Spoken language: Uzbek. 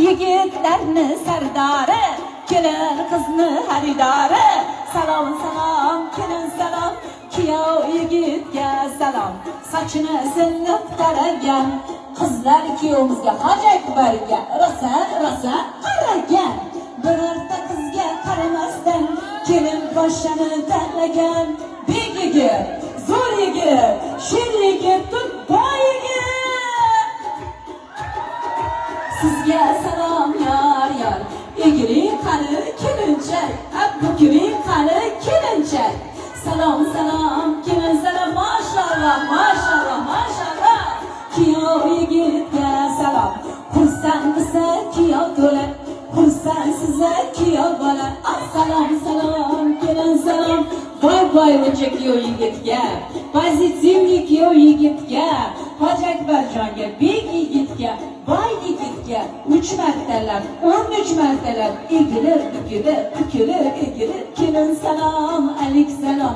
yigitlarni sardori, kelin qizni xaridori. Salom salom kelin salom, kuyov yigitga salom. Sochini silib taragan qizlar kuyovimizga Hoji Akbarga rosa qaragan. Birorta qizga qaramasdan kelin boshini tanlagan. Bek yigit, zo'r yigit, sher yigit, boy yigit. Sizga salom yor yor, egiring qani kelinchak, bukuring qani kelinchak. Salom salom kelin salom, maşallah maşallah maşallah. Kuyov yigitga salom, xursand bo'lsa kuyov to'la, xursand siza kuyov bola. Salom salom kelin salom, boy o'cha kuyov yigitga, pozitivli kuyov yigitga, Hoji Akbarjonga, bek yigitga, boy yigitga 3 martalab, 13 martalab egilib, bukilib, egilib, kelin salom, alik salom.